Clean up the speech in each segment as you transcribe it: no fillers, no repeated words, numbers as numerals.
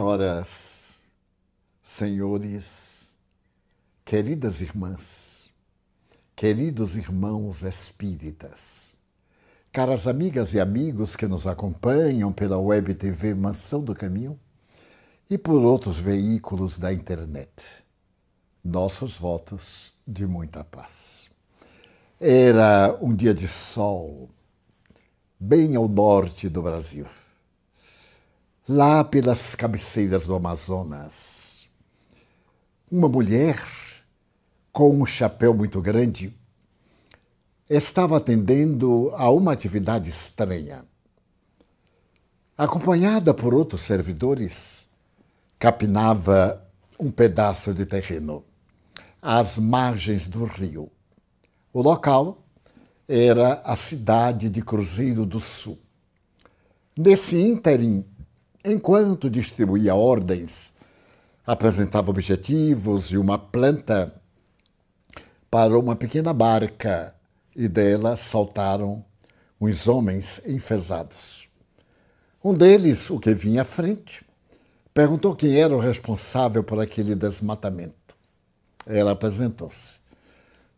Senhoras, senhores, queridas irmãs, queridos irmãos espíritas, caras amigas e amigos que nos acompanham pela Web TV Mansão do Caminho e por outros veículos da internet, nossos votos de muita paz. Era um dia de sol, bem ao norte do Brasil. Lá pelas cabeceiras do Amazonas, uma mulher com um chapéu muito grande estava atendendo a uma atividade estranha. Acompanhada por outros servidores, capinava um pedaço de terreno às margens do rio. O local era a cidade de Cruzeiro do Sul. Nesse ínterim, enquanto distribuía ordens, apresentava objetivos e uma planta para uma pequena barca e dela saltaram uns homens enfesados. Um deles, o que vinha à frente, perguntou quem era o responsável por aquele desmatamento. Ela apresentou-se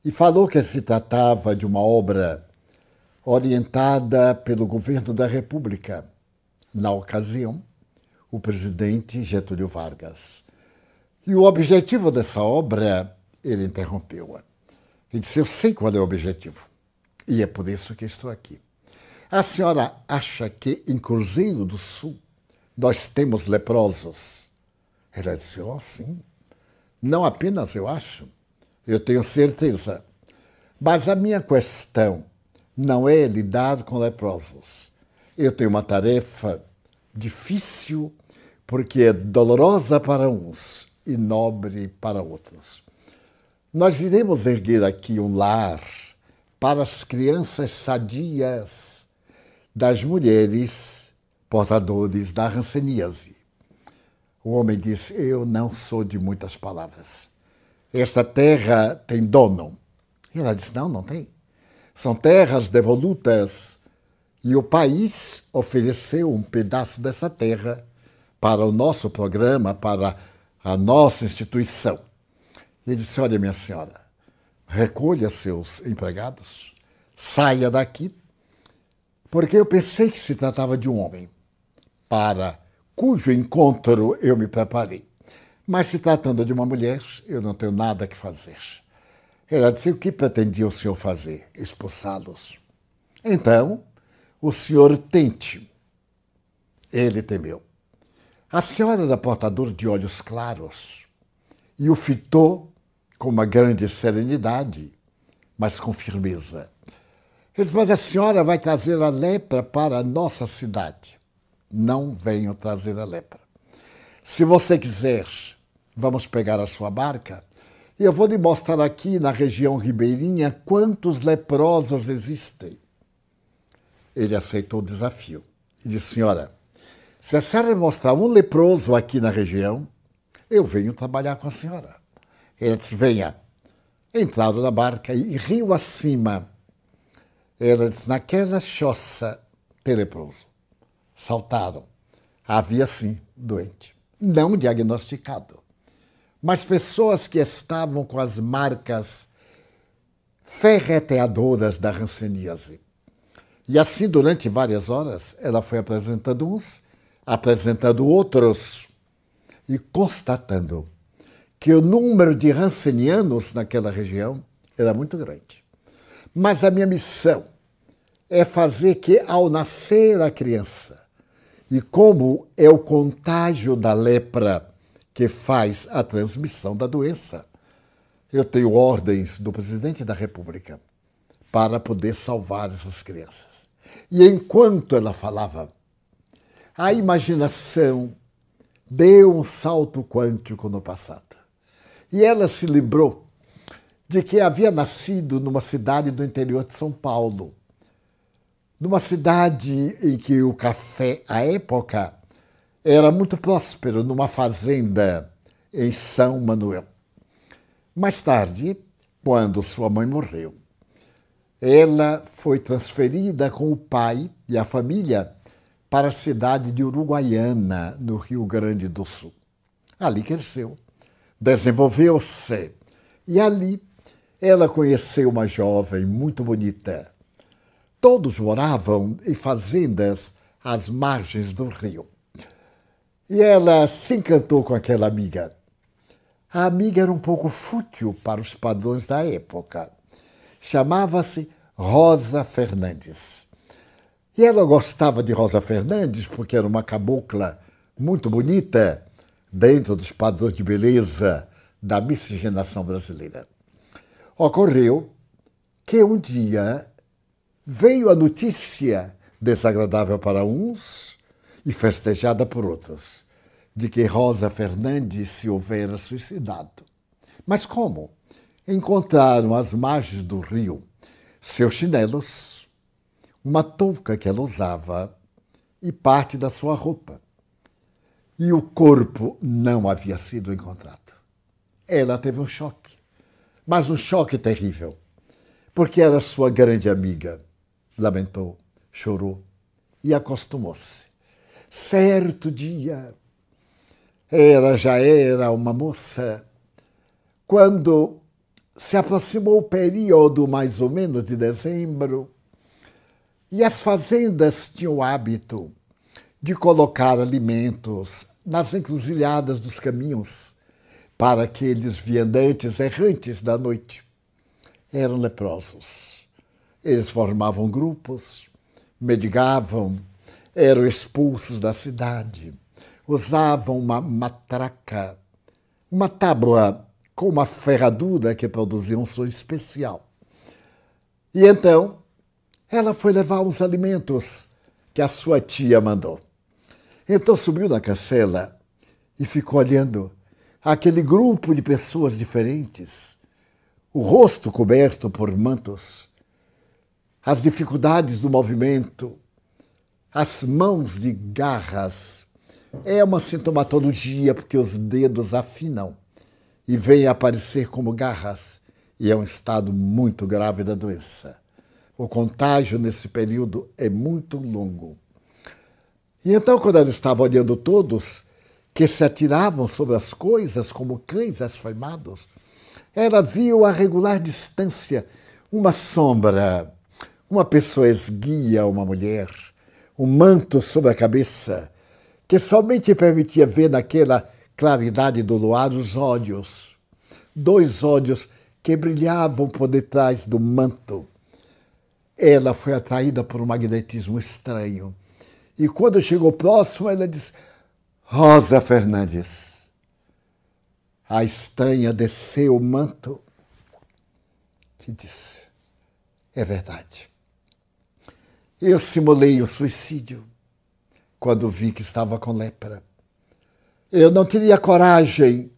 e falou que se tratava de uma obra orientada pelo governo da República, na ocasião, o presidente Getúlio Vargas. E o objetivo dessa obra, ele interrompeu-a. Ele disse, eu sei qual é o objetivo, e é por isso que estou aqui. A senhora acha que em Cruzeiro do Sul nós temos leprosos? Ela disse, oh, sim. Não apenas eu acho, eu tenho certeza. Mas a minha questão não é lidar com leprosos. Eu tenho uma tarefa difícil, porque é dolorosa para uns e nobre para outros. Nós iremos erguer aqui um lar para as crianças sadias das mulheres portadores da hanseníase. O homem disse, eu não sou de muitas palavras. Esta terra tem dono. E ela disse, não tem. São terras devolutas e o país ofereceu um pedaço dessa terra para o nosso programa, para a nossa instituição. Ele disse, olha, minha senhora, recolha seus empregados, saia daqui, porque eu pensei que se tratava de um homem, para cujo encontro eu me preparei. Mas se tratando de uma mulher, eu não tenho nada que fazer. Ela disse, o que pretendia o senhor fazer? Expulsá-los. Então, o senhor tente. Ele temeu. A senhora era portadora de olhos claros e o fitou com uma grande serenidade, mas com firmeza. Ele disse, mas a senhora vai trazer a lepra para a nossa cidade. Não venho trazer a lepra. Se você quiser, vamos pegar a sua barca e eu vou lhe mostrar aqui na região ribeirinha quantos leprosos existem. Ele aceitou o desafio e disse, senhora, se a senhora mostrar um leproso aqui na região, eu venho trabalhar com a senhora. Ele disse, venha. Entraram na barca e rio acima. Ela disse, naquela choça tem leproso. Saltaram. Havia, sim, doente. Não diagnosticado. Mas pessoas que estavam com as marcas ferreteadoras da hanseníase. E assim, durante várias horas, ela foi apresentando uns, apresentando outros e constatando que o número de hansenianos naquela região era muito grande. Mas a minha missão é fazer que, ao nascer a criança, e como é o contágio da lepra que faz a transmissão da doença, eu tenho ordens do presidente da República para poder salvar essas crianças. E enquanto ela falava, a imaginação deu um salto quântico no passado. E ela se lembrou de que havia nascido numa cidade do interior de São Paulo, numa cidade em que o café, à época, era muito próspero, numa fazenda em São Manuel. Mais tarde, quando sua mãe morreu, ela foi transferida com o pai e a família para a cidade de Uruguaiana, no Rio Grande do Sul. Ali cresceu, desenvolveu-se, e ali ela conheceu uma jovem muito bonita. Todos moravam em fazendas às margens do rio. E ela se encantou com aquela amiga. A amiga era um pouco fútil para os padrões da época. Chamava-se Rosa Fernandes. E ela gostava de Rosa Fernandes porque era uma cabocla muito bonita dentro dos padrões de beleza da miscigenação brasileira. Ocorreu que um dia veio a notícia, desagradável para uns e festejada por outros, de que Rosa Fernandes se houvera suicidado. Mas como? Encontraram às margens do rio seus chinelos, uma touca que ela usava e parte da sua roupa. E o corpo não havia sido encontrado. Ela teve um choque, mas um choque terrível, porque era sua grande amiga. Lamentou, chorou e acostumou-se. Certo dia, ela já era uma moça, quando se aproximou o período mais ou menos de dezembro, e as fazendas tinham o hábito de colocar alimentos nas encruzilhadas dos caminhos para aqueles viandantes errantes da noite. Eram leprosos. Eles formavam grupos, mendigavam, eram expulsos da cidade, usavam uma matraca, uma tábua com uma ferradura que produzia um som especial. E então ela foi levar uns alimentos que a sua tia mandou. Então subiu na cancela e ficou olhando aquele grupo de pessoas diferentes, o rosto coberto por mantos, as dificuldades do movimento, as mãos de garras. É uma sintomatologia porque os dedos afinam e vêm a aparecer como garras, e é um estado muito grave da doença. O contágio nesse período é muito longo. E então, quando ela estava olhando todos, que se atiravam sobre as coisas como cães esfaimados, ela viu a regular distância uma sombra, uma pessoa esguia, uma mulher, um manto sobre a cabeça, que somente permitia ver naquela claridade do luar os olhos, 2 olhos que brilhavam por detrás do manto. Ela foi atraída por um magnetismo estranho. E quando chegou próximo, ela disse: Rosa Fernandes. A estranha desceu o manto e disse: é verdade. Eu simulei o suicídio quando vi que estava com lepra. Eu não teria coragem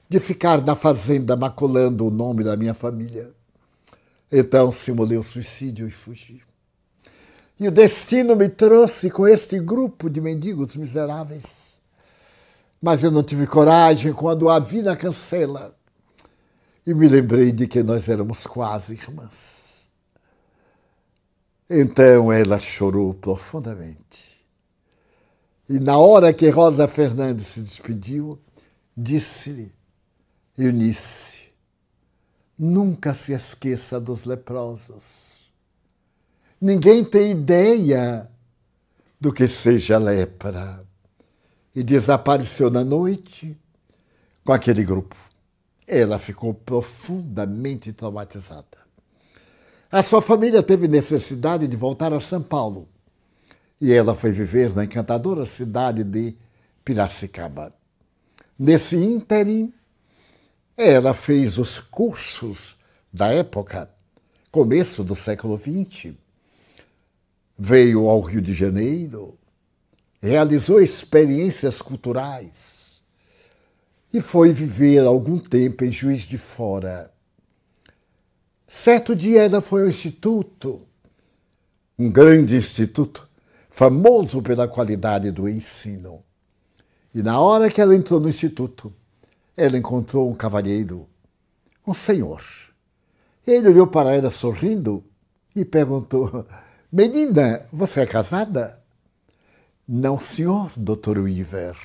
de ficar na fazenda maculando o nome da minha família. Então simulei o suicídio e fugi. E o destino me trouxe com este grupo de mendigos miseráveis. Mas eu não tive coragem quando a vi na cancela. E me lembrei de que nós éramos quase irmãs. Então ela chorou profundamente. E na hora que Rosa Fernandes se despediu, disse-lhe: Eunice, nunca se esqueça dos leprosos. Ninguém tem ideia do que seja lepra. E desapareceu na noite com aquele grupo. Ela ficou profundamente traumatizada. A sua família teve necessidade de voltar a São Paulo. E ela foi viver na encantadora cidade de Piracicaba. Nesse ínterim, ela fez os cursos da época, começo do século XX. Veio ao Rio de Janeiro, realizou experiências culturais e foi viver algum tempo em Juiz de Fora. Certo dia ela foi ao instituto, um grande instituto, famoso pela qualidade do ensino. E na hora que ela entrou no instituto, ela encontrou um cavalheiro, um senhor. Ele olhou para ela sorrindo e perguntou: Menina, você é casada? Não, senhor, doutor Weaver.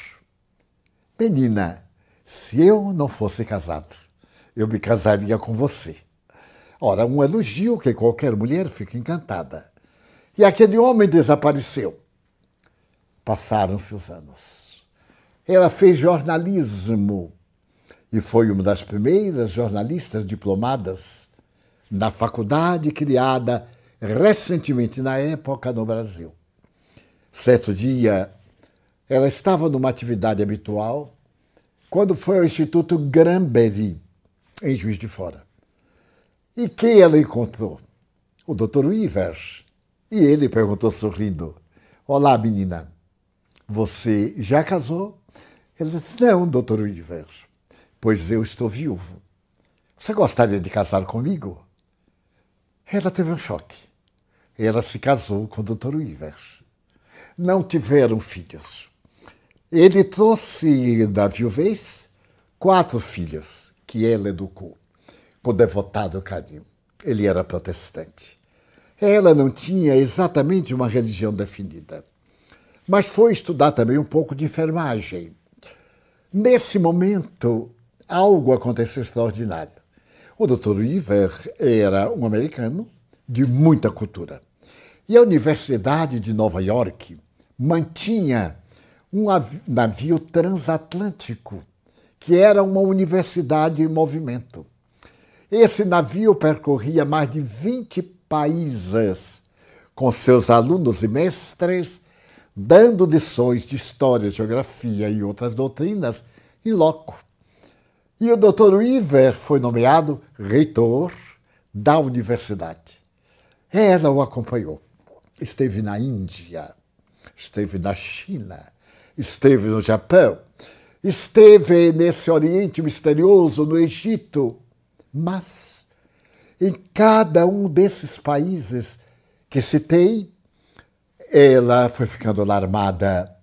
Menina, se eu não fosse casado, eu me casaria com você. Ora, um elogio que qualquer mulher fica encantada. E aquele homem desapareceu. Passaram-se os anos. Ela fez jornalismo e foi uma das primeiras jornalistas diplomadas na faculdade criada recentemente na época no Brasil. Certo dia, ela estava numa atividade habitual quando foi ao Instituto Granberry, em Juiz de Fora. E quem ela encontrou? O Dr. Weaver. E ele perguntou sorrindo: olá, menina, você já casou? Ele disse: não, Dr. Weaver, pois eu estou viúvo. Você gostaria de casar comigo? Ela teve um choque. Ela se casou com o Dr. Weaver. Não tiveram filhos. Ele trouxe da viuvez 4 filhos que ela educou com devotado carinho. Ele era protestante. Ela não tinha exatamente uma religião definida, mas foi estudar também um pouco de enfermagem. Nesse momento, algo aconteceu extraordinário. O Dr. Weaver era um americano de muita cultura. E a Universidade de Nova York mantinha um navio transatlântico, que era uma universidade em movimento. Esse navio percorria mais de 20 países, com seus alunos e mestres, dando lições de história, geografia e outras doutrinas em loco. E o Dr. Weaver foi nomeado reitor da universidade. Ela o acompanhou. Esteve na Índia, esteve na China, esteve no Japão, esteve nesse Oriente misterioso, no Egito. Mas em cada um desses países que citei, ela foi ficando alarmada,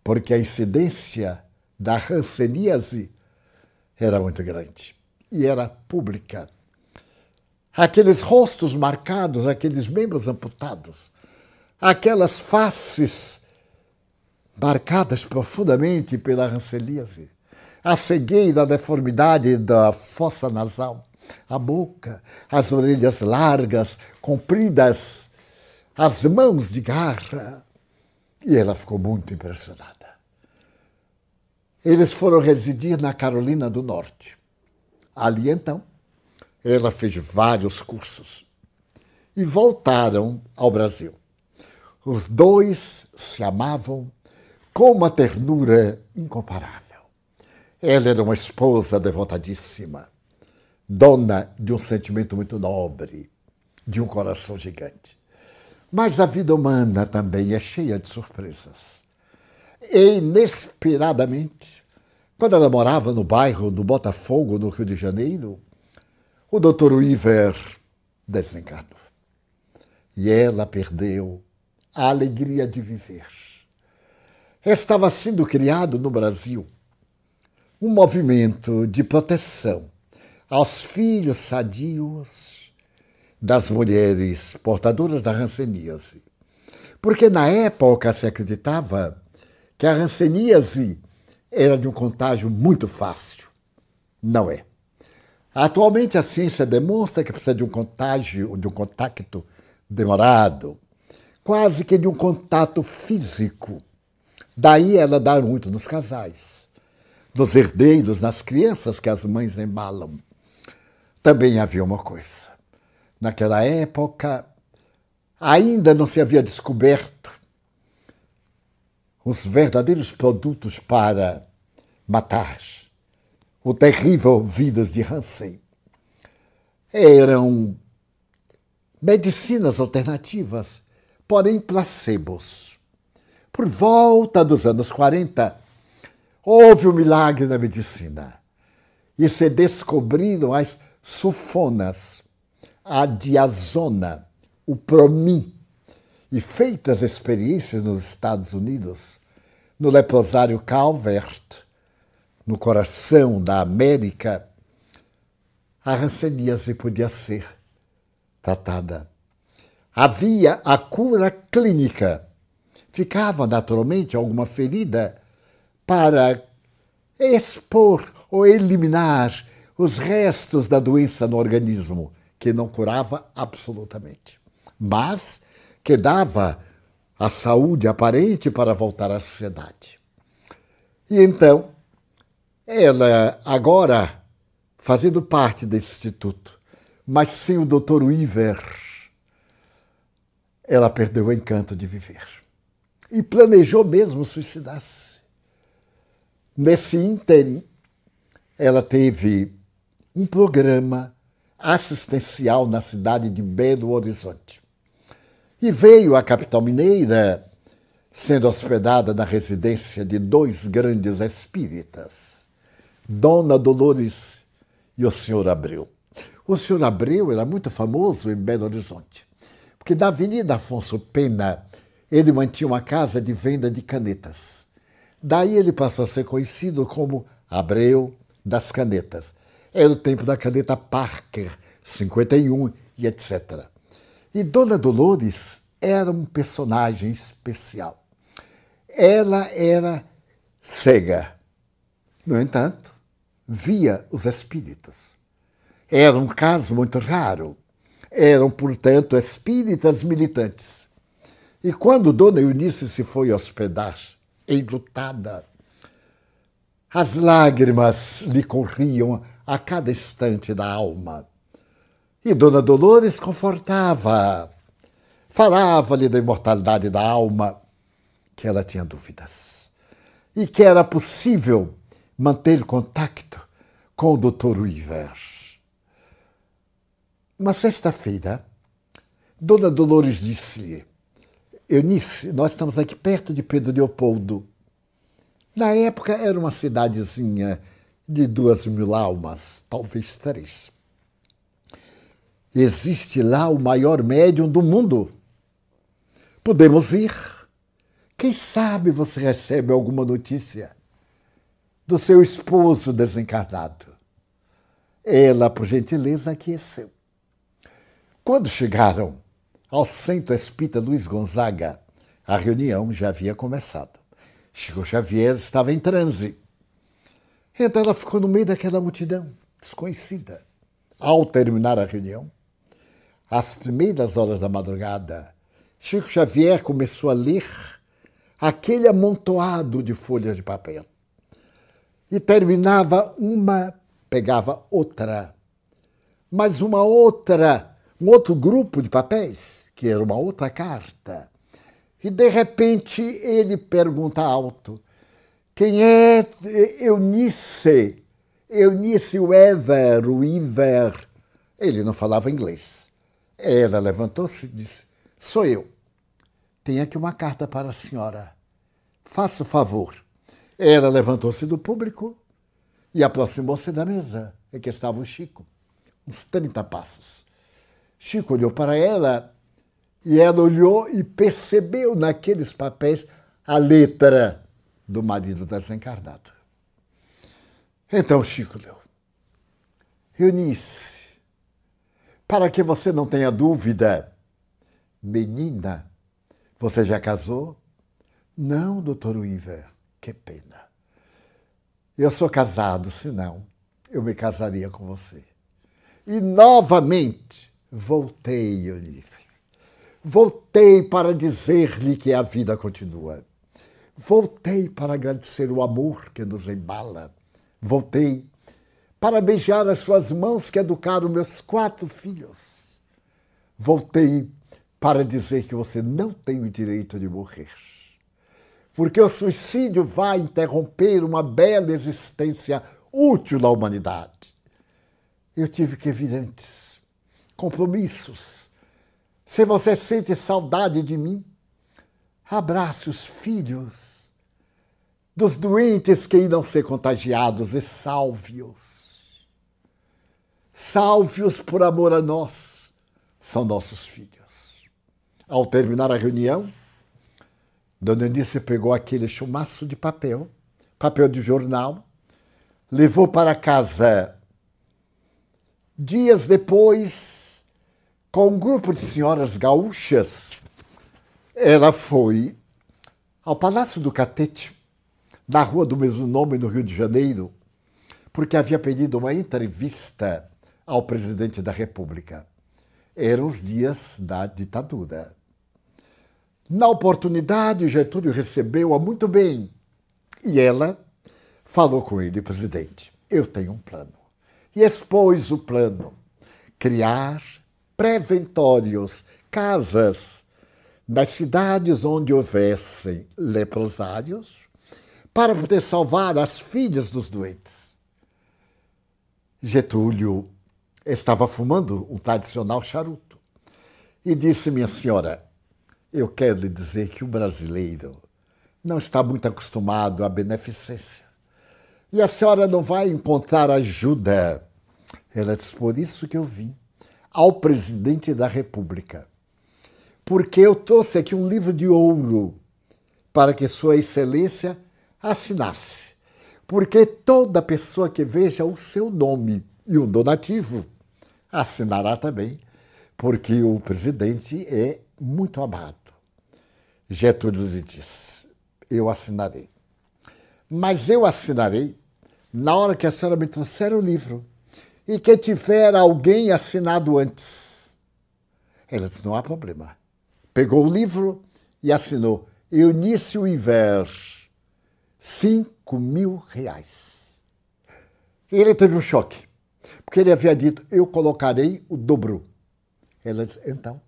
porque a incidência da hanseníase era muito grande e era pública. Aqueles rostos marcados, aqueles membros amputados, aquelas faces marcadas profundamente pela hanseníase, a cegueira, a deformidade da fossa nasal, a boca, as orelhas largas, compridas, as mãos de garra. E ela ficou muito impressionada. Eles foram residir na Carolina do Norte. Ali, então, ela fez vários cursos e voltaram ao Brasil. Os dois se amavam com uma ternura incomparável. Ela era uma esposa devotadíssima, dona de um sentimento muito nobre, de um coração gigante. Mas a vida humana também é cheia de surpresas. E, inesperadamente, quando ela morava no bairro do Botafogo, no Rio de Janeiro, o Dr. Weaver desencarnou. E ela perdeu a alegria de viver. Estava sendo criado no Brasil um movimento de proteção aos filhos sadios das mulheres portadoras da hanseníase. Porque na época se acreditava que a hanseníase era de um contágio muito fácil. Não é. Atualmente a ciência demonstra que precisa de um contágio, de um contato demorado, quase que de um contato físico. Daí ela dá muito nos casais, nos herdeiros, nas crianças que as mães embalam. Também havia uma coisa. Naquela época, ainda não se havia descoberto os verdadeiros produtos para matar o terrível vírus de Hansen. Eram medicinas alternativas, porém placebos. Por volta dos anos 40, houve um milagre na medicina e se descobriram as sulfonas, a diazona, o Promin, e feitas experiências nos Estados Unidos, no leprosário Calvert, no coração da América, a hanseníase podia ser tratada. Havia a cura clínica ficava naturalmente alguma ferida para expor ou eliminar os restos da doença no organismo, que não curava absolutamente, mas que dava a saúde aparente para voltar à sociedade. E então, ela agora, fazendo parte desse instituto, mas sem o Dr. Weaver, ela perdeu o encanto de viver. E planejou mesmo suicidar-se. Nesse ínterim, ela teve um programa assistencial na cidade de Belo Horizonte. E veio à capital mineira, sendo hospedada na residência de dois grandes espíritas, Dona Dolores e o Sr. Abreu. O Sr. Abreu era muito famoso em Belo Horizonte, porque da Avenida Afonso Pena ele mantinha uma casa de venda de canetas. Daí ele passou a ser conhecido como Abreu das Canetas. Era o tempo da caneta Parker, 51 e etc. E Dona Dolores era um personagem especial. Ela era cega. No entanto, via os espíritos. Era um caso muito raro. Eram, portanto, espíritas militantes. E quando Dona Eunice se foi hospedar, enlutada, as lágrimas lhe corriam a cada instante da alma. E Dona Dolores confortava, falava-lhe da imortalidade da alma, que ela tinha dúvidas, e que era possível manter contato com o Dr. Weaver. Uma sexta-feira, Dona Dolores disse-lhe: Eunice, nós estamos aqui perto de Pedro Leopoldo. Na época era uma cidadezinha de 2.000 almas, talvez 3. Existe lá o maior médium do mundo. Podemos ir. Quem sabe você recebe alguma notícia do seu esposo desencarnado. Ela, por gentileza, aqueceu. Quando chegaram ao Centro Espírita Luiz Gonzaga, a reunião já havia começado. Chico Xavier estava em transe. Então ela ficou no meio daquela multidão desconhecida. Ao terminar a reunião, às primeiras horas da madrugada, Chico Xavier começou a ler aquele amontoado de folhas de papel. E terminava uma, pegava outra, mais uma outra, um outro grupo de papéis, que era uma outra carta. E, de repente, ele pergunta alto: quem é Eunice? Eunice Weaver. Ele não falava inglês. Ela levantou-se e disse: sou eu. Tenho aqui uma carta para a senhora. Faça o favor. Ela levantou-se do público e aproximou-se da mesa em que estava o Chico, uns 30 passos. Chico olhou para ela e ela olhou e percebeu naqueles papéis a letra do marido desencarnado. Então Chico leu: Eunice, para que você não tenha dúvida, menina, você já casou? Não, Dr. Weaver, que pena. Eu sou casado, senão eu me casaria com você. E novamente voltei, Eunice. Voltei para dizer-lhe que a vida continua. Voltei para agradecer o amor que nos embala. Voltei para beijar as suas mãos que educaram meus 4 filhos. Voltei para dizer que você não tem o direito de morrer. Porque o suicídio vai interromper uma bela existência útil à humanidade. Eu tive que vir antes. Compromissos. Se você sente saudade de mim, abrace os filhos dos doentes que irão ser contagiados e salve-os. Salve-os por amor a nós, são nossos filhos. Ao terminar a reunião, Dona Eunice pegou aquele chumaço de papel, papel de jornal, levou para casa. Dias depois, com um grupo de senhoras gaúchas, ela foi ao Palácio do Catete, na rua do mesmo nome, no Rio de Janeiro, porque havia pedido uma entrevista ao presidente da República. Eram os dias da ditadura. Na oportunidade, Getúlio recebeu-a muito bem. E ela falou com ele: presidente, eu tenho um plano. E expôs o plano: criar preventórios, casas, nas cidades onde houvessem leprosários, para poder salvar as filhas dos doentes. Getúlio estava fumando um tradicional charuto e disse: minha senhora, eu quero lhe dizer que o brasileiro não está muito acostumado à beneficência. E a senhora não vai encontrar ajuda. Ela disse: por isso que eu vim ao presidente da República. Porque eu trouxe aqui um livro de ouro para que Sua Excelência assinasse. Porque toda pessoa que veja o seu nome e o donativo assinará também, porque o presidente é muito amado. Getúlio lhe disse: eu assinarei. Mas eu assinarei na hora que a senhora me trouxer o livro e que tiver alguém assinado antes. Ela disse: não há problema. Pegou o livro e assinou: Eunício Iver, R$5.000. Ele teve um choque, porque ele havia dito: eu colocarei o dobro. Ela disse: então,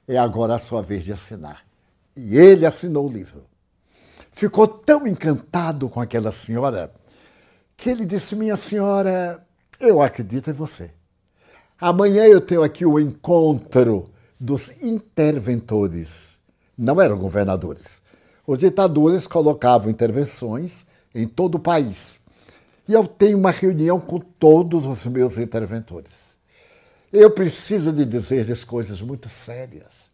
é agora a sua vez de assinar. E ele assinou o livro. Ficou tão encantado com aquela senhora que ele disse: minha senhora, eu acredito em você. Amanhã eu tenho aqui o encontro dos interventores. Não eram governadores. Os ditadores colocavam intervenções em todo o país. E eu tenho uma reunião com todos os meus interventores. Eu preciso lhe dizer-lhes coisas muito sérias.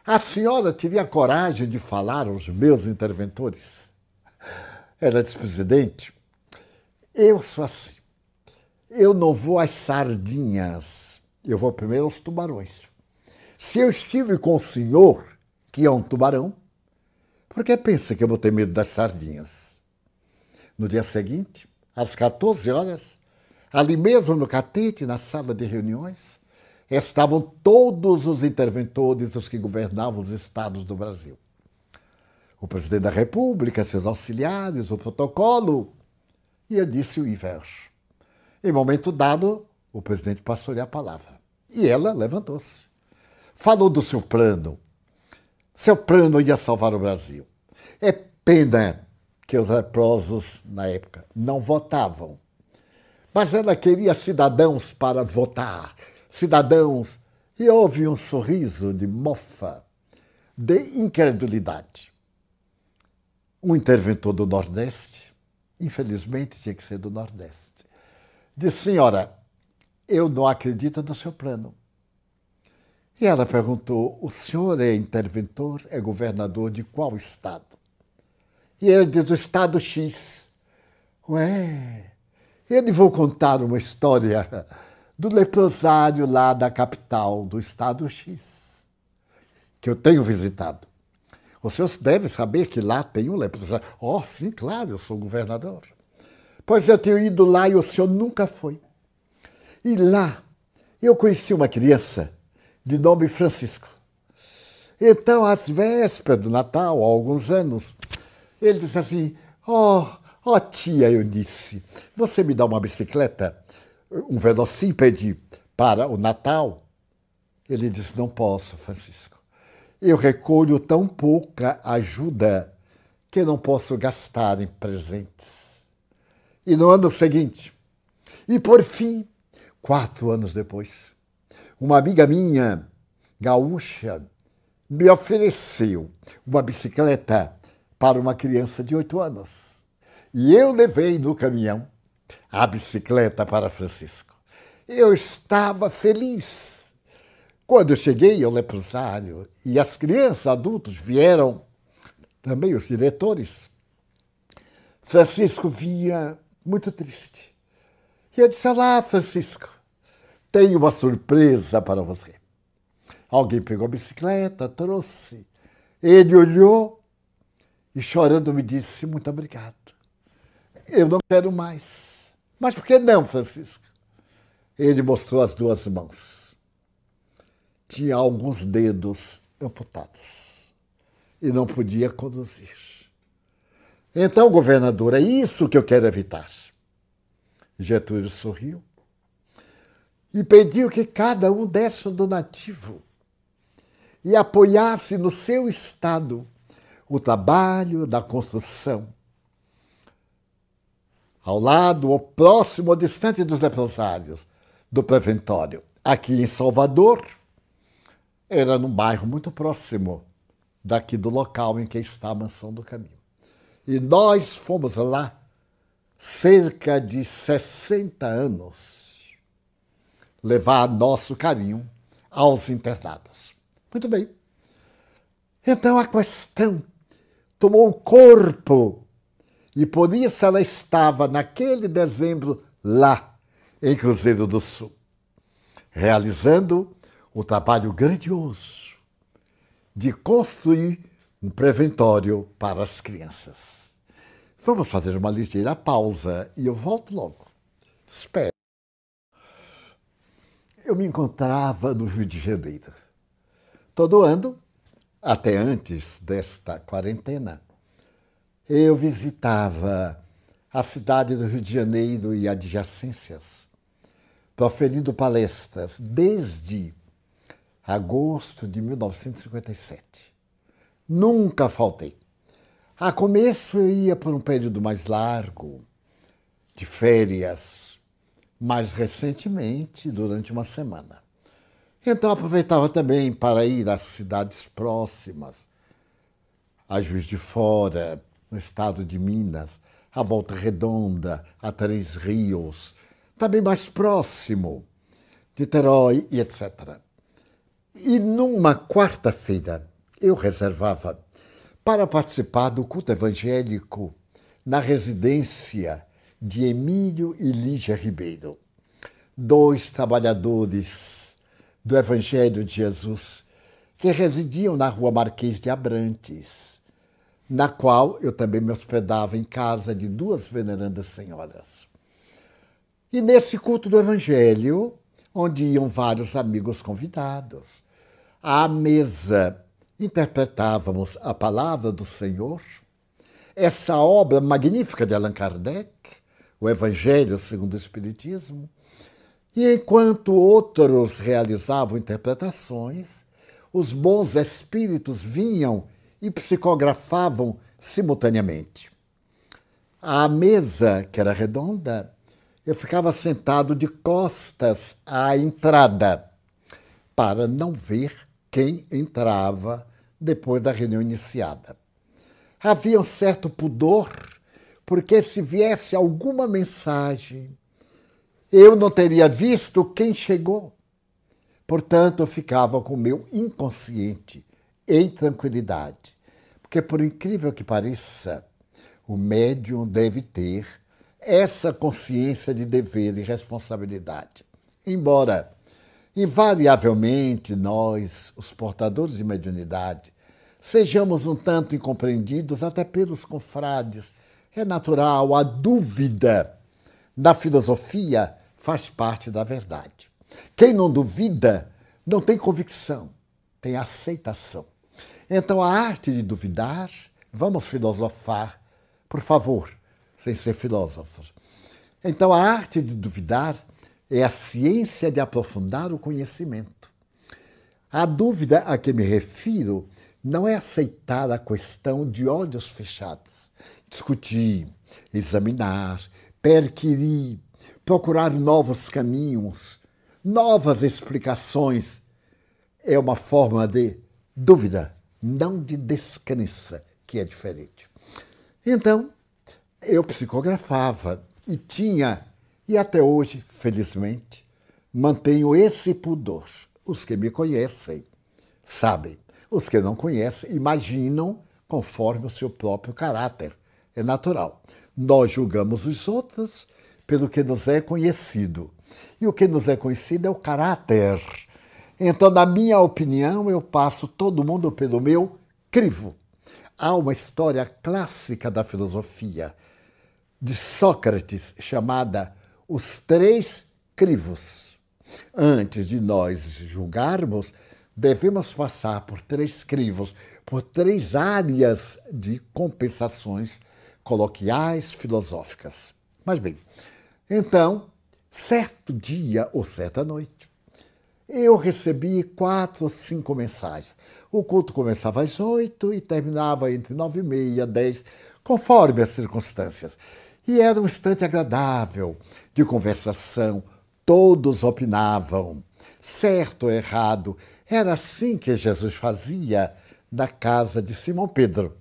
A senhora teria coragem de falar aos meus interventores? Ela disse: presidente, eu sou assim. Eu não vou às sardinhas, eu vou primeiro aos tubarões. Se eu estive com o senhor, que é um tubarão, por que pensa que eu vou ter medo das sardinhas? No dia seguinte, às 14 horas, ali mesmo no Catete, na sala de reuniões, estavam todos os interventores, os que governavam os estados do Brasil. O presidente da República, seus auxiliares, o protocolo, e eu disse o Iver. Em momento dado, o presidente passou-lhe a palavra. E ela levantou-se. Falou do seu plano. Seu plano ia salvar o Brasil. É pena que os leprosos, na época, não votavam. Mas ela queria cidadãos para votar. Cidadãos. E houve um sorriso de mofa, de incredulidade. Um interventor do Nordeste, infelizmente tinha que ser do Nordeste, disse: senhora, eu não acredito no seu plano. E ela perguntou: o senhor é interventor, é governador de qual estado? E ele diz: do estado X. Ué, eu lhe vou contar uma história do leprosário lá da capital, do estado X, que eu tenho visitado. O senhor deve saber que lá tem um leprosário. Oh, sim, claro, eu sou governador. Pois eu tenho ido lá e o senhor nunca foi. E lá eu conheci uma criança de nome Francisco. Então, às vésperas do Natal, há alguns anos, ele disse assim: oh, tia Eunice, você me dá uma bicicleta, um velocípede para o Natal? Ele disse: não posso, Francisco. Eu recolho tão pouca ajuda que não posso gastar em presentes. E no ano seguinte, e por fim, 4 anos depois, uma amiga minha, gaúcha, me ofereceu uma bicicleta para uma criança de 8 anos. E eu levei no caminhão a bicicleta para Francisco. Eu estava feliz. Quando eu cheguei ao leprosário e as crianças, adultos vieram, também os diretores, Francisco via muito triste. E eu disse: olá, Francisco, tenho uma surpresa para você. Alguém pegou a bicicleta, trouxe. Ele olhou e chorando me disse: muito obrigado. Eu não quero mais. Mas por que não, Francisco? Ele mostrou as duas mãos. Tinha alguns dedos amputados e não podia conduzir. Então, governador, é isso que eu quero evitar. Getúlio sorriu e pediu que cada um desse um donativo e apoiasse no seu estado o trabalho da construção, ao lado ou próximo ou distante dos leprosários, do preventório. Aqui em Salvador, era num bairro muito próximo daqui do local em que está a Mansão do Caminho. E nós fomos lá cerca de 60 anos levar nosso carinho aos internados. Muito bem. Então a questão tomou corpo e por isso ela estava naquele dezembro lá em Cruzeiro do Sul, realizando o trabalho grandioso de construir um preventório para as crianças. Vamos fazer uma ligeira pausa e eu volto logo. Espere. Eu me encontrava no Rio de Janeiro. Todo ano, até antes desta quarentena, eu visitava a cidade do Rio de Janeiro e adjacências, proferindo palestras desde agosto de 1957. Nunca faltei. A começo eu ia por um período mais largo, de férias, mais recentemente, durante uma semana. Então aproveitava também para ir às cidades próximas, a Juiz de Fora, no estado de Minas, a Volta Redonda, a Três Rios, também mais próximo, de Niterói e etc. E numa quarta-feira eu reservava para participar do culto evangélico na residência de Emílio e Lígia Ribeiro, dois trabalhadores do Evangelho de Jesus que residiam na Rua Marquês de Abrantes, na qual eu também me hospedava em casa de duas venerandas senhoras. E nesse culto do Evangelho, onde iam vários amigos convidados, à mesa interpretávamos a palavra do Senhor, essa obra magnífica de Allan Kardec, o Evangelho segundo o Espiritismo, e enquanto outros realizavam interpretações, os bons espíritos vinham e psicografavam simultaneamente. À mesa, que era redonda, eu ficava sentado de costas à entrada, para não ver quem entrava depois da reunião iniciada. Havia um certo pudor, porque se viesse alguma mensagem, eu não teria visto quem chegou. Portanto, eu ficava com o meu inconsciente em tranquilidade. Porque, por incrível que pareça, o médium deve ter essa consciência de dever e responsabilidade. Embora, invariavelmente, nós, os portadores de mediunidade, sejamos um tanto incompreendidos até pelos confrades. É natural, a dúvida na filosofia faz parte da verdade. Quem não duvida não tem convicção, tem aceitação. Então, a arte de duvidar, vamos filosofar, por favor, sem ser filósofos. Então, a arte de duvidar é a ciência de aprofundar o conhecimento. A dúvida a que me refiro não é aceitar a questão de olhos fechados. Discutir, examinar, perquirir, procurar novos caminhos, novas explicações. É uma forma de dúvida, não de descrença, que é diferente. Então, eu psicografava e tinha, e até hoje, felizmente, mantenho esse pudor. Os que me conhecem sabem. Os que não conhecem imaginam conforme o seu próprio caráter. É natural. Nós julgamos os outros pelo que nos é conhecido. E o que nos é conhecido é o caráter. Então, na minha opinião, eu passo todo mundo pelo meu crivo. Há uma história clássica da filosofia de Sócrates chamada Os Três Crivos. Antes de nós julgarmos, devemos passar por três crivos, por três áreas de compensações coloquiais, filosóficas. Mas bem, então, certo dia ou certa noite, eu recebi 4 ou 5 mensagens. O culto começava às 8 e terminava entre 9h30 e 10, conforme as circunstâncias. E era um instante agradável de conversação, todos opinavam, certo ou errado. Era assim que Jesus fazia na casa de Simão Pedro.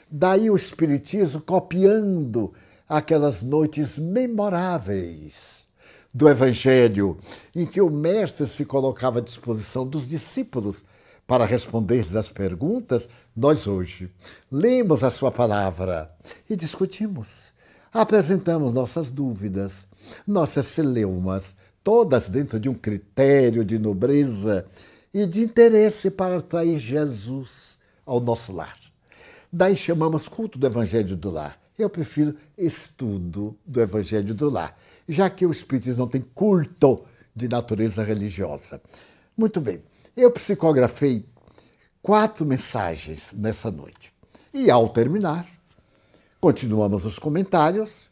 Daí o Espiritismo copiando aquelas noites memoráveis do Evangelho, em que o Mestre se colocava à disposição dos discípulos para responder-lhes as perguntas. Nós hoje lemos a sua palavra e discutimos, apresentamos nossas dúvidas, nossas celeumas, todas dentro de um critério de nobreza e de interesse para atrair Jesus ao nosso lar. Daí chamamos culto do Evangelho do Lar. Eu prefiro estudo do Evangelho do Lar, já que o Espiritismo não tem culto de natureza religiosa. Muito bem, eu psicografei 4 mensagens nessa noite. E ao terminar, continuamos os comentários,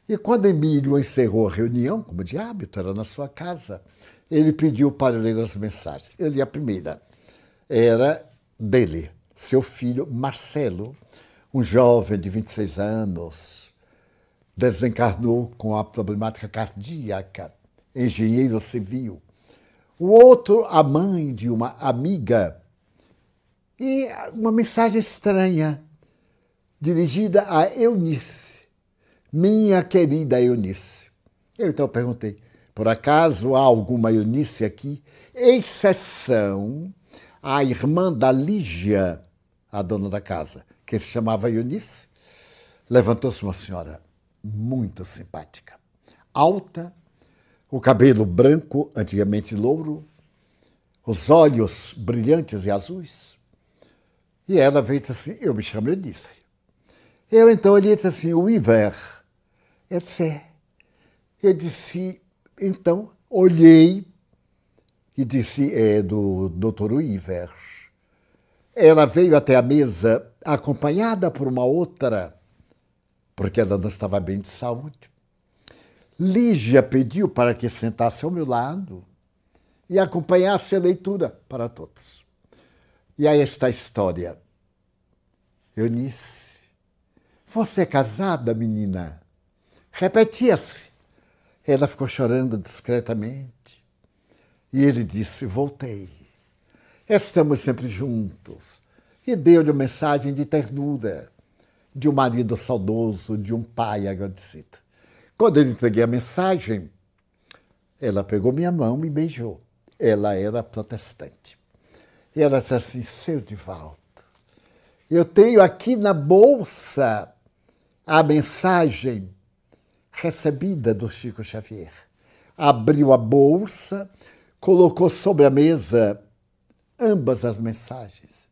e quando Emílio encerrou a reunião, como de hábito, era na sua casa, ele pediu para eu ler as mensagens. Eu li a primeira. Era dele, seu filho Marcelo, um jovem de 26 anos, desencarnou com a problemática cardíaca, engenheiro civil. O outro, a mãe de uma amiga. E uma mensagem estranha, dirigida a Eunice, minha querida Eunice. Eu então perguntei, por acaso há alguma Eunice aqui? Exceção a irmã da Lígia, a dona da casa, que se chamava Eunice. Levantou-se uma senhora muito simpática, alta, o cabelo branco, antigamente louro, os olhos brilhantes e azuis. E ela veio e disse assim, eu me chamo Eunice. Eu então olhei e disse assim, o Iver. Eu disse, então, olhei e disse, é do Dr. Iver. Ela veio até a mesa acompanhada por uma outra, porque ela não estava bem de saúde. Lígia pediu para que sentasse ao meu lado e acompanhasse a leitura para todos. E aí está a história. Eunice, você é casada, menina? Repetia-se. Ela ficou chorando discretamente. E ele disse, voltei. Estamos sempre juntos. E deu-lhe uma mensagem de ternura, de um marido saudoso, de um pai agradecido. Quando eu entreguei a mensagem, ela pegou minha mão e beijou. Ela era protestante. E ela disse assim, seu Divaldo, eu tenho aqui na bolsa a mensagem recebida do Chico Xavier. Abriu a bolsa, colocou sobre a mesa ambas as mensagens.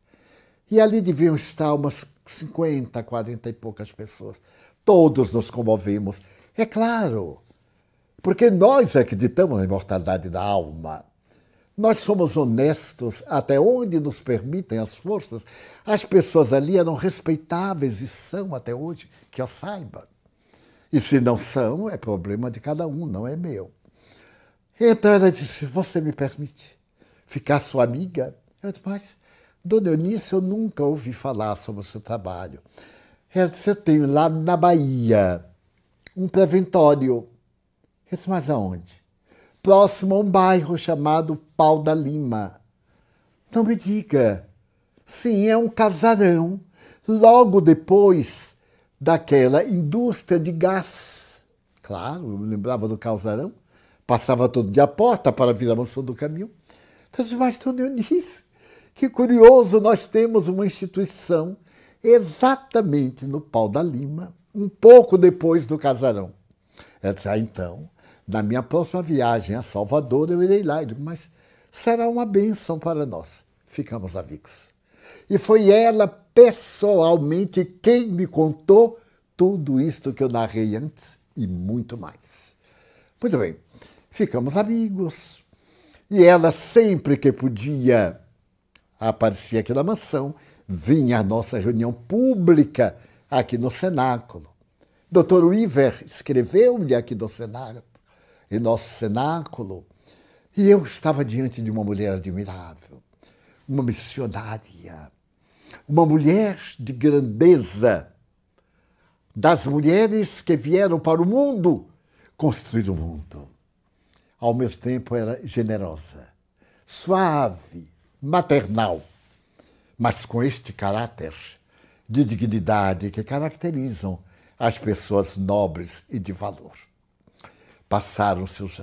E ali deviam estar umas 50, 40 e poucas pessoas. Todos nos comovemos. É claro, porque nós acreditamos na imortalidade da alma. Nós somos honestos até onde nos permitem as forças. As pessoas ali eram respeitáveis e são até hoje, que eu saiba. E se não são, é problema de cada um, não é meu. Então ela disse, você me permite ficar sua amiga? Eu disse, mas, dona Eunice, eu nunca ouvi falar sobre o seu trabalho. Ela disse, eu tenho lá na Bahia um preventório. Eu disse, mas aonde? Próximo a um bairro chamado Pau da Lima. Não me diga. Sim, é um casarão. Logo depois daquela indústria de gás. Claro, eu me lembrava do casarão. Passava todo dia à porta para vir a moção do caminho. Então, mas, dona Eunice, que curioso, nós temos uma instituição exatamente no Pau da Lima, um pouco depois do casarão. Ela disse, então, na minha próxima viagem a Salvador, eu irei lá. Eu digo, mas será uma bênção para nós. Ficamos amigos. E foi ela, pessoalmente, quem me contou tudo isto que eu narrei antes e muito mais. Muito bem, ficamos amigos. E ela, sempre que podia, aparecia aqui na mansão, vinha à nossa reunião pública aqui no cenáculo. Dr. Weaver escreveu-lhe aqui do Senado, em nosso cenáculo, e eu estava diante de uma mulher admirável, uma missionária, uma mulher de grandeza, das mulheres que vieram para o mundo construir o mundo. Ao mesmo tempo era generosa, suave, maternal, mas com este caráter de dignidade que caracterizam as pessoas nobres e de valor. Passaram-se os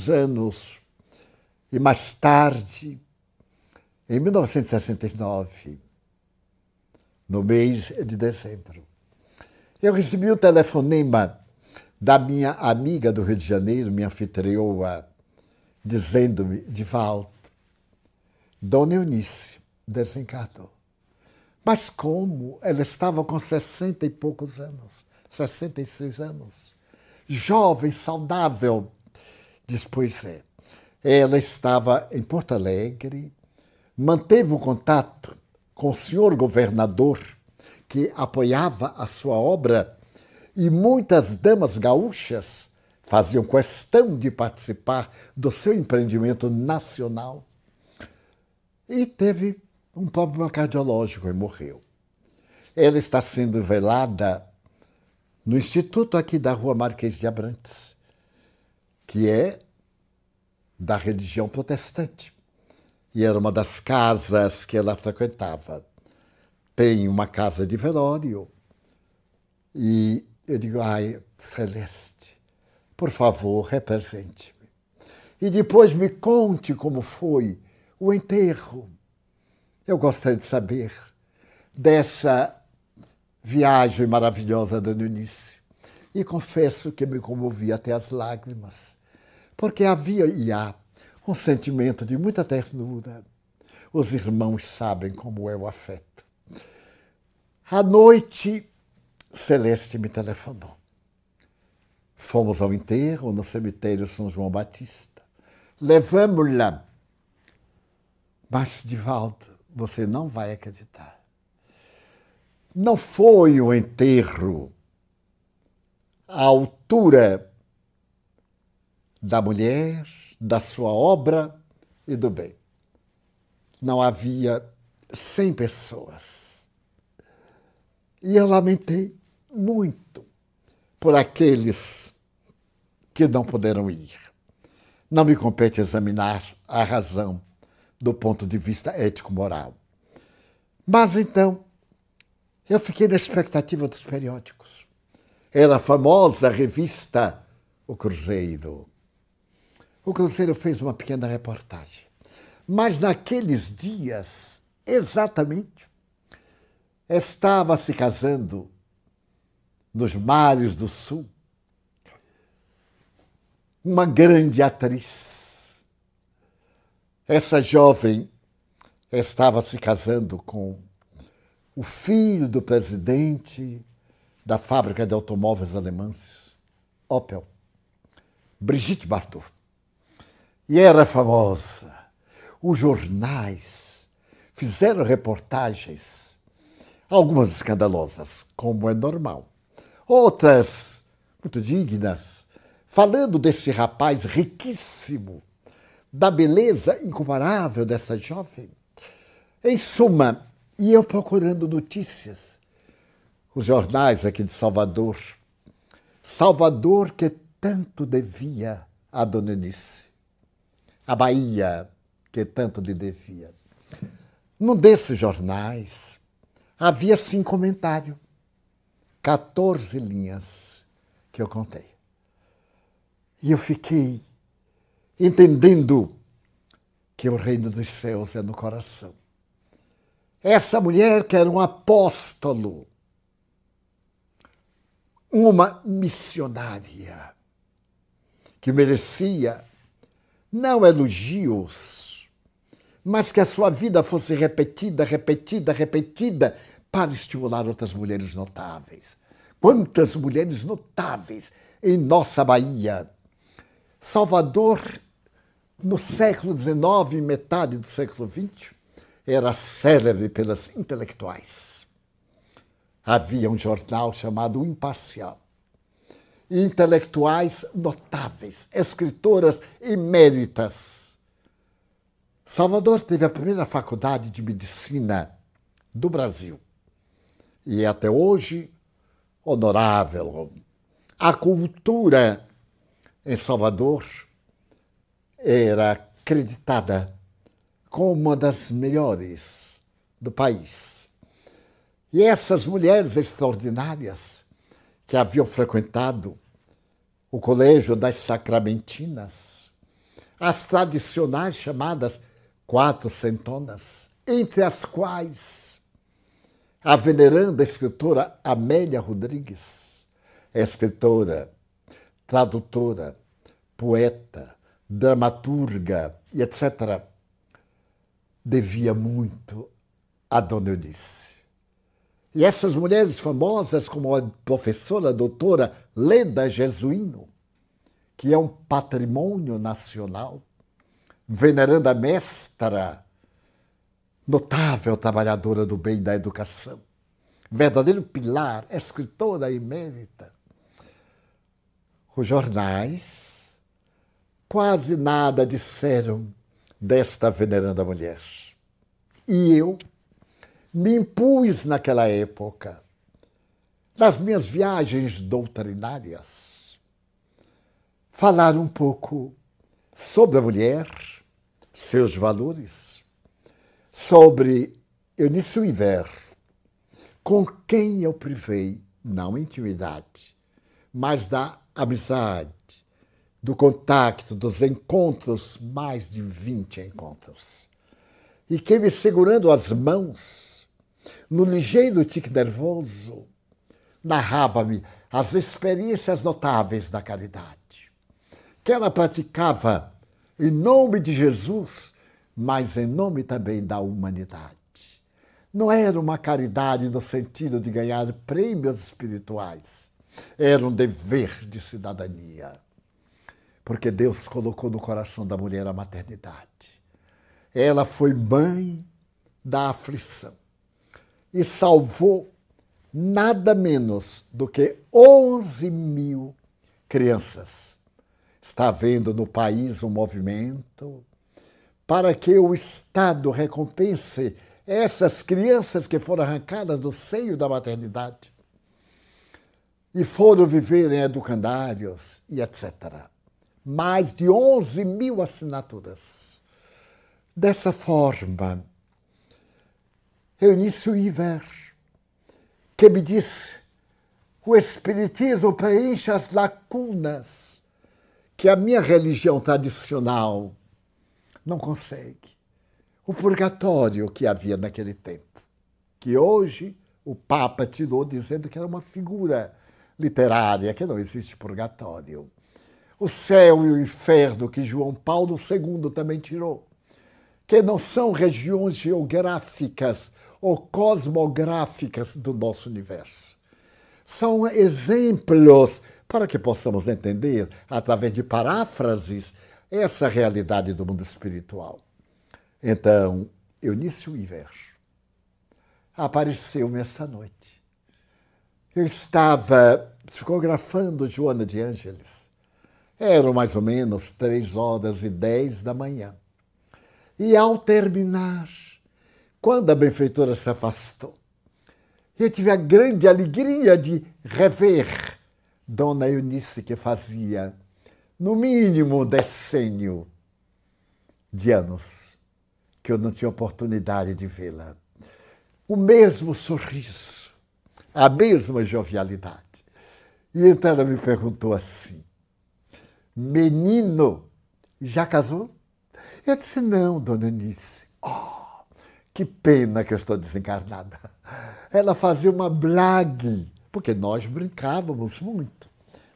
anos, e mais tarde, em 1969, no mês de dezembro, eu recebi um telefonema da minha amiga do Rio de Janeiro, minha anfitrioa, dizendo-me, Divaldo, Dona Eunice desencarnou. Mas como? Ela estava com 60 e poucos anos, 66 anos, jovem, saudável. Diz, pois é, ela estava em Porto Alegre, manteve um contato com o senhor governador, que apoiava a sua obra, e muitas damas gaúchas faziam questão de participar do seu empreendimento nacional. E teve um problema cardiológico e morreu. Ela está sendo velada no instituto aqui da Rua Marquês de Abrantes, que é da religião protestante. E era uma das casas que ela frequentava. Tem uma casa de velório. E eu digo, ai, Celeste, por favor, represente-me. E depois me conte como foi o enterro. Eu gostaria de saber dessa viagem maravilhosa da Eunice. E confesso que me comovi até as lágrimas, porque havia e há um sentimento de muita ternura. Os irmãos sabem como é o afeto. À noite, Celeste me telefonou. Fomos ao enterro no cemitério São João Batista. Levamos-la. Mas, Divaldo, você não vai acreditar. Não foi um enterro à altura da mulher, da sua obra e do bem. Não havia 100 pessoas. E eu lamentei muito por aqueles que não puderam ir. Não me compete examinar a razão do ponto de vista ético-moral. Mas então, eu fiquei na expectativa dos periódicos. Era a famosa revista O Cruzeiro. O Cruzeiro fez uma pequena reportagem. Mas naqueles dias, exatamente, estava se casando nos mares do sul uma grande atriz. Essa jovem estava se casando com o filho do presidente da fábrica de automóveis alemães, Opel, Brigitte Bardot. E era famosa. Os jornais fizeram reportagens, algumas escandalosas, como é normal, outras muito dignas, falando desse rapaz riquíssimo, da beleza incomparável dessa jovem. Em suma, e eu procurando notícias, os jornais aqui de Salvador, Salvador que tanto devia a Dona Eunice, a Bahia que tanto lhe devia. Num desses jornais, havia sim comentário, 14 linhas que eu contei. E eu fiquei entendendo que o reino dos céus é no coração. Essa mulher que era um apóstolo, uma missionária, que merecia não elogios, mas que a sua vida fosse repetida, repetida, repetida, para estimular outras mulheres notáveis. Quantas mulheres notáveis em nossa Bahia! Salvador, no século XIX e metade do século XX, era célebre pelas intelectuais. Havia um jornal chamado O Imparcial. Intelectuais notáveis, escritoras eméritas. Salvador teve a primeira faculdade de medicina do Brasil. E até hoje, honorável. A cultura em Salvador era acreditada como uma das melhores do país. E essas mulheres extraordinárias que haviam frequentado o Colégio das Sacramentinas, as tradicionais chamadas quatrocentonas, entre as quais a veneranda escritora Amélia Rodrigues, escritora, tradutora, poeta, dramaturga e etc., devia muito a Dona Eunice. E essas mulheres famosas, como a professora doutora Leda Jesuíno, que é um patrimônio nacional, veneranda mestra, notável trabalhadora do bem e da educação, verdadeiro pilar, escritora emérita. Os jornais quase nada disseram desta veneranda mulher. E eu me impus naquela época, nas minhas viagens doutrinárias, falar um pouco sobre a mulher, seus valores, sobre Eunice Wiver, com quem eu privei, não intimidade, mas da amizade, do contato, dos encontros, mais de 20 encontros. E que, me segurando as mãos, no ligeiro tique nervoso, narrava-me as experiências notáveis da caridade, que ela praticava em nome de Jesus, mas em nome também da humanidade. Não era uma caridade no sentido de ganhar prêmios espirituais, era um dever de cidadania, porque Deus colocou no coração da mulher a maternidade. Ela foi mãe da aflição e salvou nada menos do que 11 mil crianças. Está havendo no país um movimento para que o Estado recompense essas crianças que foram arrancadas do seio da maternidade e foram viver em educandários e etc. Mais de 11 mil assinaturas. Dessa forma, Eunice Wiver, que me disse: o Espiritismo preenche as lacunas que a minha religião tradicional não consegue. O purgatório que havia naquele tempo, que hoje o Papa tirou dizendo que era uma figura literária, que não existe purgatório. O céu e o inferno, que João Paulo II também tirou, que não são regiões geográficas ou cosmográficas do nosso universo. São exemplos para que possamos entender, através de paráfrases, essa realidade do mundo espiritual. Então, Eunice Wiver apareceu-me esta noite. Eu estava psicografando Joana de Ângeles. Eram mais ou menos 3h10 da manhã. E ao terminar, quando a benfeitora se afastou, eu tive a grande alegria de rever Dona Eunice, que fazia, no mínimo, um decênio de anos que eu não tinha oportunidade de vê-la. O mesmo sorriso, a mesma jovialidade. E então ela me perguntou assim: menino, já casou? Eu disse: não, Dona Eunice. Oh, que pena que eu estou desencarnada. Ela fazia uma blague, porque nós brincávamos muito.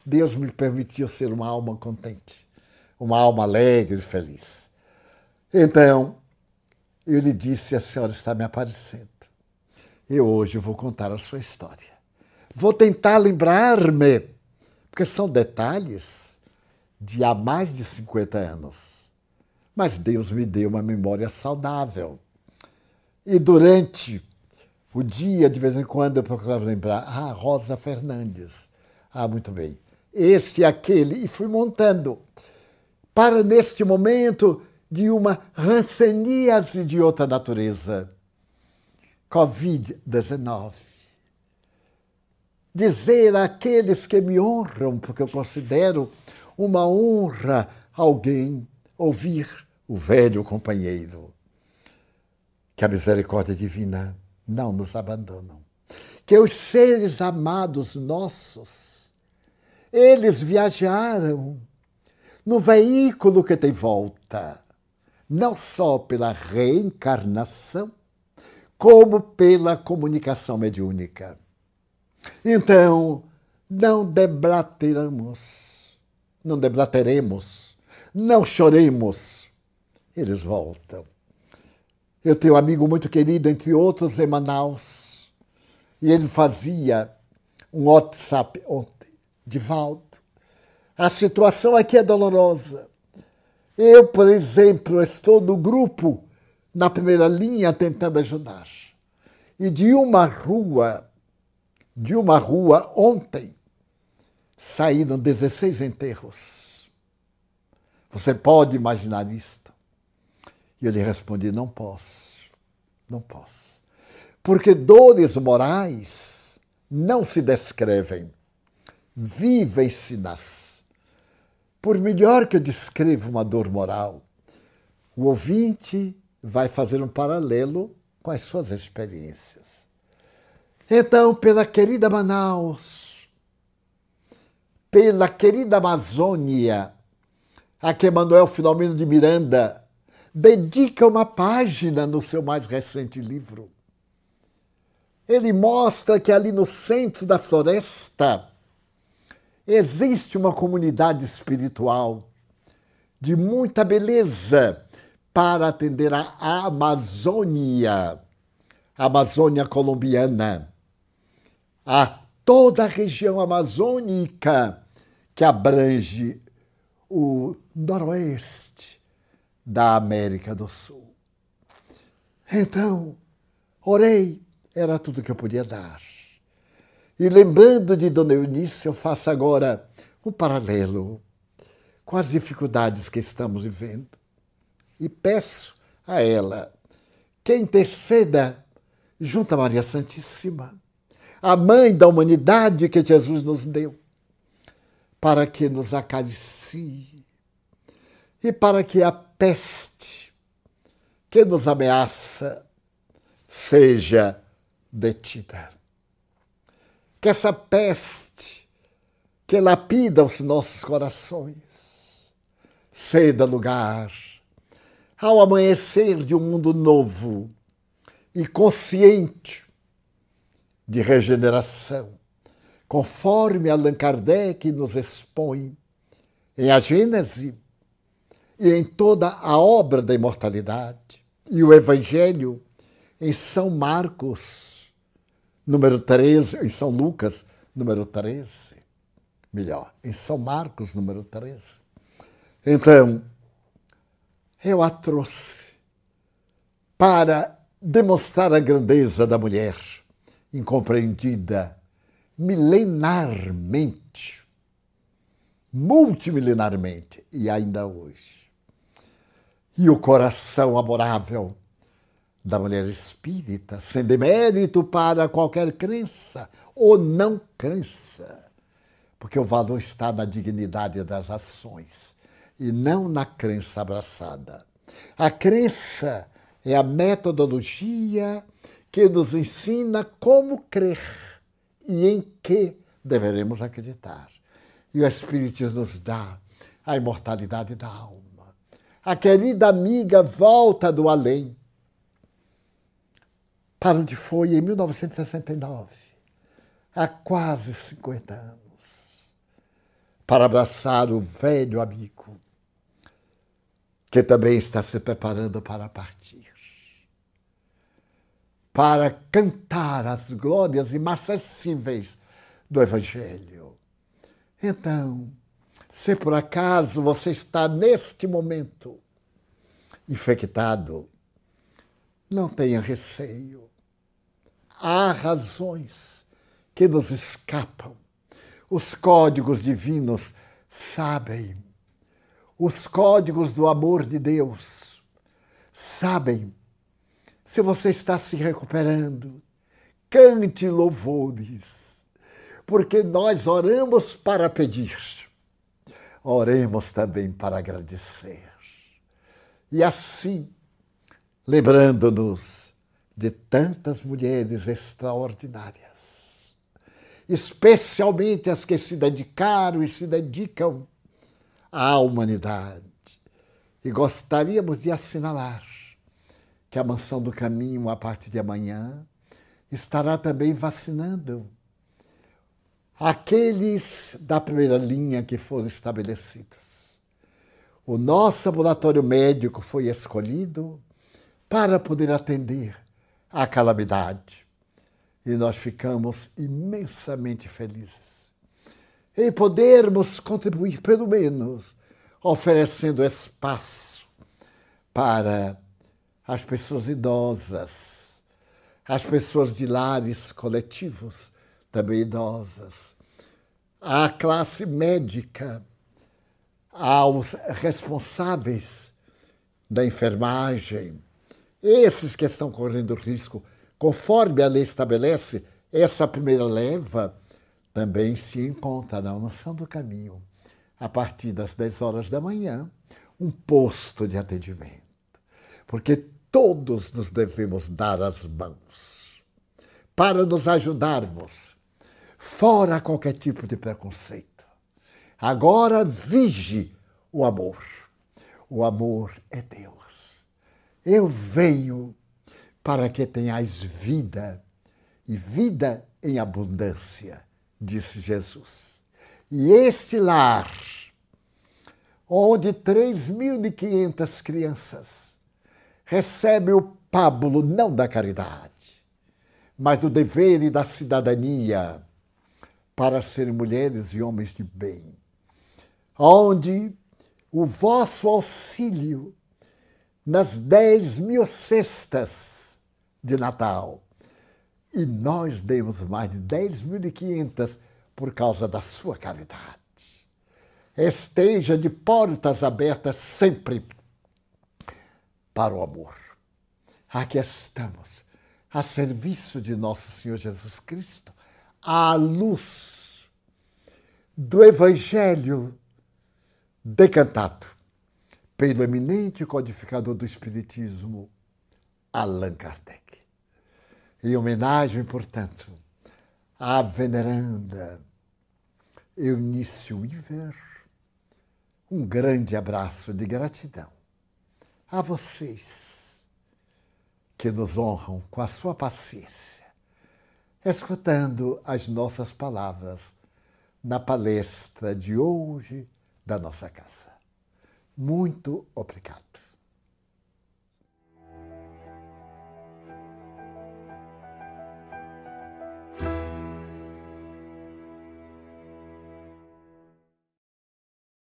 Deus me permitiu ser uma alma contente, uma alma alegre e feliz. Então, Eu lhe disse, a senhora está me aparecendo. Eu hoje vou contar a sua história. Vou tentar lembrar-me, porque são detalhes de há mais de 50 anos. Mas Deus me deu uma memória saudável. E durante o dia, de vez em quando, eu procurava lembrar. Ah, Rosa Fernandes. Ah, muito bem. Esse e aquele. E fui montando. Para, neste momento, de uma ranceníase de outra natureza. Covid-19. Dizer àqueles que me honram, porque eu considero uma honra alguém ouvir o velho companheiro, que a misericórdia divina não nos abandona. Que os seres amados nossos, eles viajaram no veículo que tem volta, não só pela reencarnação, como pela comunicação mediúnica. Então, não deblateremos, não choremos. Eles voltam. Eu tenho um amigo muito querido, entre outros, em Manaus, e ele fazia um WhatsApp ontem. Divaldo, a situação aqui é dolorosa. Eu, por exemplo, estou no grupo, na primeira linha, tentando ajudar. E de uma rua ontem, saíram 16 enterros. Você pode imaginar isto? E eu lhe respondi, não posso. Porque dores morais não se descrevem, vivem-se-nas. Por melhor que eu descreva uma dor moral, o ouvinte vai fazer um paralelo com as suas experiências. Então, pela querida Manaus, pela querida Amazônia, a que Manuel Filomeno de Miranda dedica uma página no seu mais recente livro. Ele mostra que ali no centro da floresta existe uma comunidade espiritual de muita beleza para atender a Amazônia colombiana, a toda a região amazônica que abrange o noroeste da América do Sul. Então, orei, era tudo que eu podia dar. E lembrando de Dona Eunice, eu faço agora um paralelo com as dificuldades que estamos vivendo. E peço a ela que interceda junto a Maria Santíssima, a mãe da humanidade que Jesus nos deu, para que nos acaricie e para que a peste que nos ameaça seja detida. Que essa peste que lapida os nossos corações ceda lugar ao amanhecer de um mundo novo e consciente de regeneração, conforme Allan Kardec nos expõe em A Gênese e em toda a obra da imortalidade, e o Evangelho em São Marcos, número 13, em São Lucas, número 13, melhor, em São Marcos, número 13. Então, eu a trouxe para demonstrar a grandeza da mulher, incompreendida milenarmente, multimilenarmente, e ainda hoje. E o coração amorável da mulher espírita, sem demérito para qualquer crença ou não crença, porque o valor está na dignidade das ações e não na crença abraçada. A crença é a metodologia que nos ensina como crer e em que deveremos acreditar. E o Espiritismo nos dá a imortalidade da alma. A querida amiga volta do além para onde foi em 1969, há quase 50 anos, para abraçar o velho amigo que também está se preparando para partir. para cantar as glórias inacessíveis do Evangelho. Então, se por acaso você está neste momento infectado, não tenha receio. Há razões que nos escapam. Os códigos divinos sabem. Os códigos do amor de Deus sabem. Se você está se recuperando, cante louvores, porque nós oramos para pedir. Oremos também para agradecer. E assim, lembrando-nos de tantas mulheres extraordinárias, especialmente as que se dedicaram e se dedicam à humanidade. E gostaríamos de assinalar que a Mansão do Caminho, a partir de amanhã, estará também vacinando aqueles da primeira linha que foram estabelecidos. O nosso ambulatório médico foi escolhido para poder atender à calamidade. E nós ficamos imensamente felizes em podermos contribuir, pelo menos, oferecendo espaço para as pessoas idosas, as pessoas de lares coletivos, também idosas, à classe médica, aos responsáveis da enfermagem, esses que estão correndo risco, conforme a lei estabelece, essa primeira leva também se encontra na Mansão do Caminho, a partir das 10 horas da manhã, um posto de atendimento. Porque todos nos devemos dar as mãos para nos ajudarmos, fora qualquer tipo de preconceito. Agora vige o amor. O amor é Deus. Eu venho para que tenhais vida, e vida em abundância, disse Jesus. E este lar, onde 3.500 crianças recebem o pábulo não da caridade, mas do dever e da cidadania para serem mulheres e homens de bem, onde o vosso auxílio nas 10.000 cestas de Natal, e nós demos mais de 10.500 por causa da sua caridade. Esteja de portas abertas sempre para o amor. Aqui estamos, a serviço de nosso Senhor Jesus Cristo, à luz do Evangelho decantado pelo eminente codificador do Espiritismo, Allan Kardec. Em homenagem, portanto, à veneranda Eunice Weaver, um grande abraço de gratidão a vocês que nos honram com a sua paciência, escutando as nossas palavras na palestra de hoje da nossa casa. Muito obrigado.